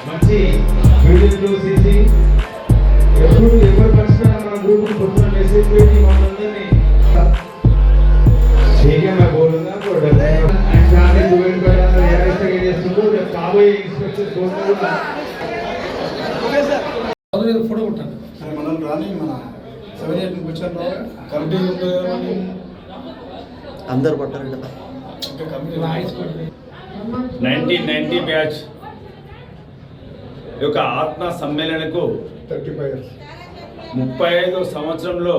మంచి వీడియోలు చేసి ఎప్పుడు ఎవరు వచ్చినా మన గ్రూప్ పొద్దున మెసేజ్ పెట్టి మనందరినీ చేయగా బోలుగా కాబోయే ఇన్స్పెక్టర్ ఫోటో కొట్టాను మనం రాని మన 7-8 వచ్చాను కమిటీ ఉంటుంది అందరు పట్టారు కదా 1990 బ్యాచ్ యొక్క ఆత్మ సమ్మేళనకు 35వ సంవత్సరంలో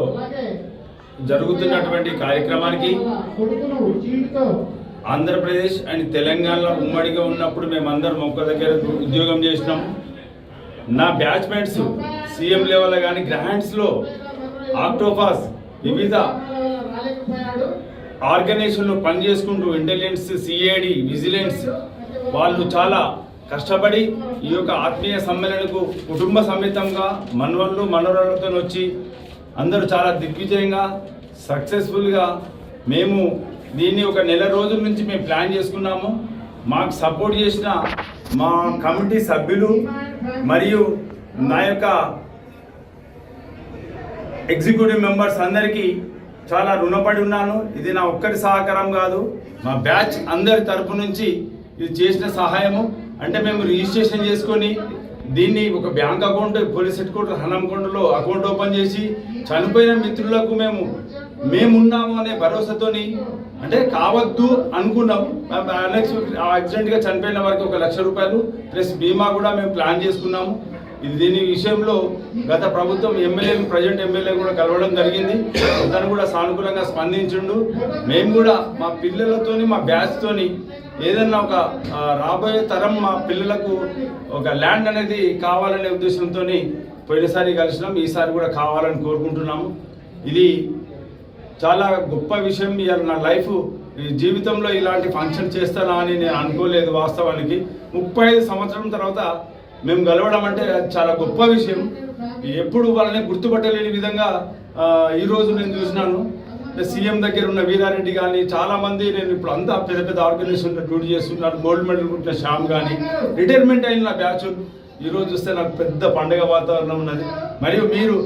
జరుగుతున్నటువంటి కార్యక్రమానికి ఆంధ్రప్రదేశ్ అండ్ తెలంగాణలో ఉమ్మడిగా ఉన్నప్పుడు మేమందరం ఒక్క దగ్గర ఉద్యోగం చేసినాం. నా బ్యాచ్మెంట్స్ సీఎం లెవెల్ కానీ గ్రాంట్స్లో ఆక్టోపాస్ వివిధ ఆర్గనైజేషన్లో పనిచేసుకుంటూ ఇంటెలిజెన్స్, సిఐడి, విజిలెన్స్ వాళ్ళు చాలా కష్టపడి ఈ యొక్క ఆత్మీయ సమ్మేళనకు కుటుంబ సమేతంగా మనవళ్ళు మనవరాలతో వచ్చి అందరూ చాలా దిగ్విజయంగా సక్సెస్ఫుల్గా మేము దీన్ని ఒక నెల రోజుల నుంచి మేము ప్లాన్ చేసుకున్నాము. మాకు సపోర్ట్ చేసిన మా కమిటీ సభ్యులు మరియు నా యొక్క ఎగ్జిక్యూటివ్ మెంబర్స్ అందరికీ చాలా రుణపడి ఉన్నాను. ఇది నా ఒక్కరి సహకారం కాదు, మా బ్యాచ్ అందరి తరపు నుంచి ఇది చేసిన సహాయము. అంటే మేము రిజిస్ట్రేషన్ చేసుకొని దీన్ని ఒక bank account police head quarter హనంకొండలో అకౌంట్ ఓపెన్ చేసి చనిపోయిన మిత్రులకు మేమున్నాము అనే భరోసాతోని అంటే కావద్దు అనుకున్నాము. యాక్సిడెంట్గా చనిపోయిన వారికి 1 లక్ష రూపాయలు ప్లస్ బీమా కూడా మేము ప్లాన్ చేసుకున్నాము. దీని విషయంలో గత ప్రభుత్వం ప్రజెంట్ ఎమ్మెల్యే కూడా కలవడం జరిగింది. తను కూడా సానుకూలంగా స్పందించుండు. మేము కూడా మా పిల్లలతోని మా బ్యాచ్తోని ఏదన్నా ఒక రాబోయే తరం మా పిల్లలకు ఒక ల్యాండ్ అనేది కావాలనే ఉద్దేశంతో పోయినసారి కలిసినాం, ఈసారి కూడా కావాలని కోరుకుంటున్నాము. ఇది చాలా గొప్ప విషయం. ఇవాళ నా లైఫ్ జీవితంలో ఇలాంటి ఫంక్షన్ చేస్తానా అని నేను అనుకోలేదు. వాస్తవానికి 35 సంవత్సరం తర్వాత మేము గెలవడం అంటే చాలా గొప్ప విషయం. ఎప్పుడు వాళ్ళని గుర్తుపట్టలేని విధంగా ఈరోజు నేను చూసినాను. సీఎం దగ్గర ఉన్న వీరారెడ్డి కానీ చాలామంది, నేను ఇప్పుడు అంతా పెద్ద పెద్ద ఆర్గనైజేషన్లో డ్యూటీ చేస్తున్నారు. గోల్డ్ మెడల్ కొట్టిన శ్యామ్ కానీ రిటైర్మెంట్ అయిన నా బ్యాచ్ ఈరోజు చూస్తే నాకు పెద్ద పండుగ వాతావరణం ఉన్నది. మరియు మీరు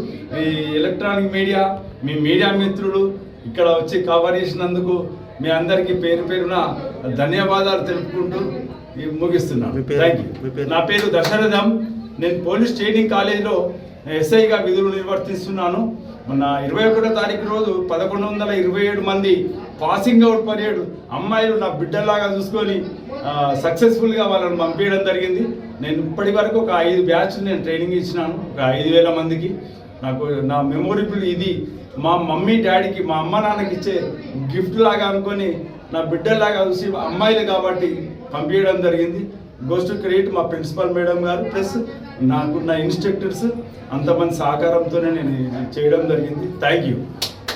ఈ ఎలక్ట్రానిక్ మీడియా, మీ మీడియా మిత్రులు ఇక్కడ వచ్చి కవర్ చేసినందుకు మీ అందరికీ పేరు పేరున ధన్యవాదాలు తెలుపుకుంటూ ముగిస్తున్నాను. Thank you. నా పేరు దశరథం. నేను పోలీస్ ట్రైనింగ్ కాలేజీలో ఎస్ఐగా విధులు నిర్వర్తిస్తున్నాను. మొన్న 21వ తారీఖు రోజు 1127 మంది పాసింగ్ అవుట్ పీరియడ్ అమ్మాయిలు నా బిడ్డలాగా చూసుకొని సక్సెస్ఫుల్గా వాళ్ళని పంపించడం జరిగింది. నేను ఇప్పటి వరకు ఒక 5 బ్యాచ్లు నేను ట్రైనింగ్ ఇచ్చినాను, ఒక 5,000 మందికి. నాకు నా మెమొరబుల్ ఇది మా మమ్మీ డాడీకి, మా అమ్మ నాన్నకి ఇచ్చే గిఫ్ట్ లాగా అనుకొని నా బిడ్డలాగా చూసి అమ్మాయిలు కాబట్టి పంపించడం జరిగింది. గోస్ టు క్రెడిట్ మా ప్రిన్సిపల్ మేడం గారు ప్లస్ నాకు నా ఇన్స్ట్రక్టర్స్ అంతమంది సహకారంతోనే నేను చేయడం జరిగింది. Thank you.